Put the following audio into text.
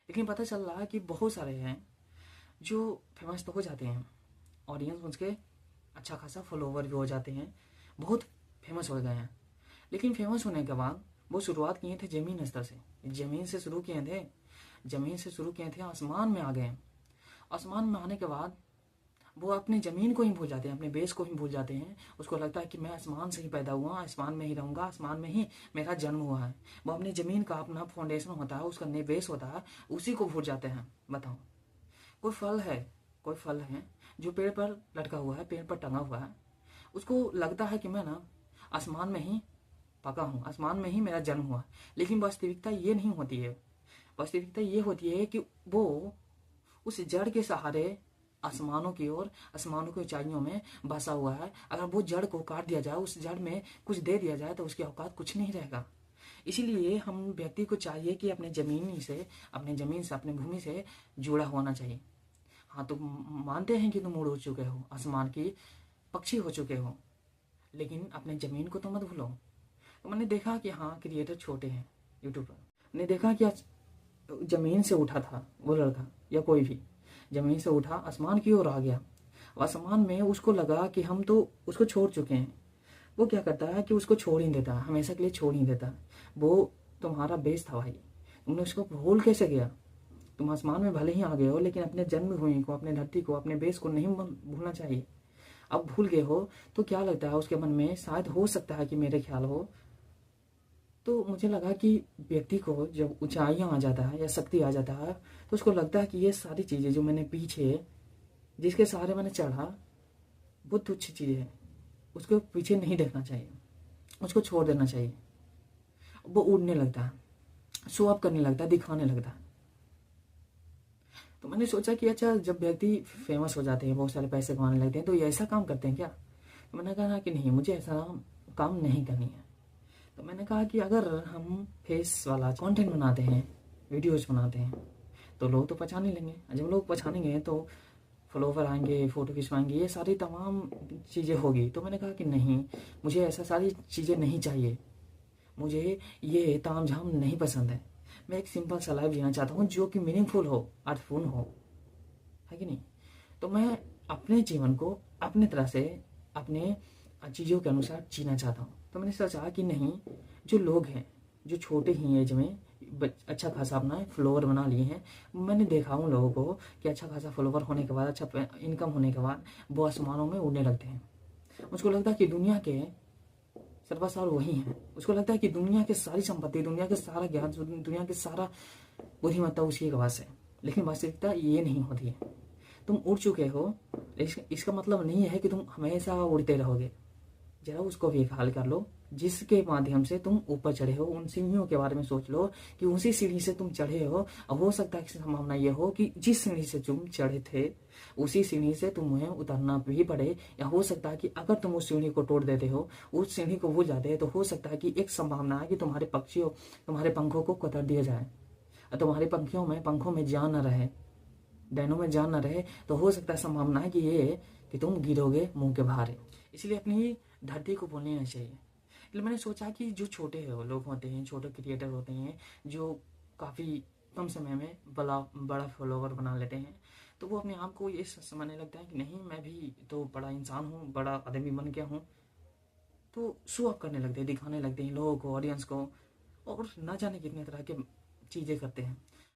लेकिन पता चल रहा है कि बहुत सारे हैं जो फेमस तो हो जाते हैं, ऑडियंस उसके अच्छा खासा फॉलोवर भी हो जाते हैं, बहुत फेमस हो गए हैं। लेकिन फेमस होने के बाद वो शुरुआत किए थे ज़मीन स्तर से, ज़मीन से शुरू किए थे, ज़मीन से शुरू किए थे, आसमान में आ गए। आसमान में आने के बाद वो अपनी ज़मीन को ही भूल जाते हैं, अपने बेस को ही भूल जाते हैं। उसको लगता है कि मैं आसमान से ही पैदा हुआ, आसमान में ही रहूँगा, आसमान में ही मेरा जन्म हुआ है। वो अपनी ज़मीन का अपना फाउंडेशन होता है, उसका बेस होता है, उसी को भूल जाते हैं। बताओ, कोई फल है, कोई फल है जो पेड़ पर लटका हुआ है, पेड़ पर टंगा हुआ है, उसको लगता है कि मैं ना आसमान में ही पका हूँ, आसमान में ही मेरा जन्म हुआ। लेकिन वास्तविकता ये नहीं होती है। वास्तविकता ये होती है कि वो उस जड़ के सहारे आसमानों की ओर, आसमानों की ऊंचाइयों में बसा हुआ है। अगर वो जड़ को काट दिया जाए, उस जड़ में कुछ दे दिया जाए, तो उसकी औकात कुछ नहीं रहेगा। इसीलिए हम व्यक्ति को चाहिए कि अपने ज़मीन से, अपने भूमि से जुड़ा होना चाहिए। हाँ, तुम मानते हैं कि तुम उड़ चुके हो, आसमान की पक्षी हो चुके हो, लेकिन अपने ज़मीन को तो मत भूलो। तो मैंने देखा कि हाँ, क्रिएटर छोटे हैं यूट्यूब पर। मैंने देखा कि आज ज़मीन से उठा था वो लड़का, या कोई भी ज़मीन से उठा, आसमान की ओर आ गया। आसमान में उसको लगा कि हम तो उसको छोड़ चुके हैं। वो क्या करता है कि उसको छोड़ ही देता है, हमेशा के लिए छोड़ ही देता है। वो तुम्हारा बेस था भाई, तुमने उसको भूल कैसे गया? तुम आसमान में भले ही आ गए हो, लेकिन अपने जन्मभूमि को, अपने धरती को, अपने बेस को नहीं भूलना चाहिए। अब भूल गए हो तो क्या लगता है उसके मन में, शायद हो सकता है कि मेरे ख्याल हो, तो मुझे लगा कि व्यक्ति को जब ऊंचाइयां आ जाता है या शक्ति आ जाता है, तो उसको लगता है कि ये सारी चीज़ें जो मैंने पीछे, जिसके सहारे मैंने चढ़ा, वो तुच्छ चीज़ें हैं। उसको पीछे नहीं देखना चाहिए, उसको छोड़ देना चाहिए। वो उड़ने लगता है, शो अप करने लगता है, दिखाने लगता है। तो मैंने सोचा कि अच्छा, जब व्यक्ति फेमस हो जाते हैं, बहुत सारे पैसे कमाने लगते हैं, तो ये ऐसा काम करते हैं क्या? तो मैंने कहा कि नहीं, मुझे ऐसा काम नहीं करनी है। तो मैंने कहा कि अगर हम फेस वाला कंटेंट बनाते हैं, वीडियोज बनाते हैं, तो लोग तो पहचान ही लेंगे। जब लोग पहचानेंगे तो फॉलोवर आएंगे, फ़ोटो खिंचवाएंगे, ये सारी तमाम चीज़ें होगी। तो मैंने कहा कि नहीं, मुझे ऐसा सारी चीज़ें नहीं चाहिए, मुझे ये तामझाम नहीं पसंद है। मैं एक सिंपल सा लाइफ जीना चाहता हूँ जो कि मीनिंगफुल हो, अर्थफुल हो, है कि नहीं? तो मैं अपने जीवन को अपने तरह से, अपने चीज़ों के अनुसार जीना चाहता हूँ। तो मैंने सोचा कि नहीं, जो लोग हैं, जो छोटे ही एज में अच्छा खासा अपना फॉलोवर बना लिए हैं, मैंने देखा उन लोगों को कि अच्छा खासा फॉलोवर होने के बाद, अच्छा इनकम होने के बाद वो आसमानों में उड़ने लगते हैं। मुझको लगता है कि दुनिया के सर्वसार वही हैं। उसको लगता है कि दुनिया की सारी संपत्ति, दुनिया के सारा ज्ञान, दुनिया के सारा बुद्धिमत्ता उसी के पास है। लेकिन वास्तविकता ये नहीं होती है। तुम उड़ चुके हो, इसका मतलब नहीं है कि तुम हमेशा उड़ते रहोगे। जरा उसको भी एक हाल कर लो, जिसके माध्यम से तुम ऊपर चढ़े हो। उन सीढ़ियों के बारे में सोच लो कि उसी सीढ़ी से तुम चढ़े हो। अब हो सकता है कि संभावना ये हो कि जिस सीढ़ी से तुम चढ़े थे, उसी सीढ़ी से तुम्हें उतरना भी पड़े। या हो सकता है कि अगर तुम उस सीढ़ी को तोड़ देते हो, उस सीढ़ी को भूल जाते हैं, तो हो सकता है कि एक संभावना है कि तुम्हारे पक्षियों, तुम्हारे पंखों को कतर दिया जाए और तुम्हारे पंखों में जान न रहे, डैनों में जान न रहे। तो हो सकता है, संभावना है कि ये कि तुम गिरोगे मुंह के भारे। इसलिए अपनी धरती को भूलनी नहीं चाहिए। इसलिए मैंने सोचा कि जो छोटे लोग होते हैं, छोटे क्रिएटर होते हैं, जो काफ़ी कम समय में बड़ा फॉलोवर बना लेते हैं, तो वो अपने आप को ये समझने लगता है कि नहीं, मैं भी तो बड़ा इंसान हूँ, बड़ा आदमी बन गया हूँ। तो शो अप करने लगते हैं, दिखाने लगते हैं लोगों को, ऑडियंस को, और ना जाने कितने तरह के चीज़ें करते हैं।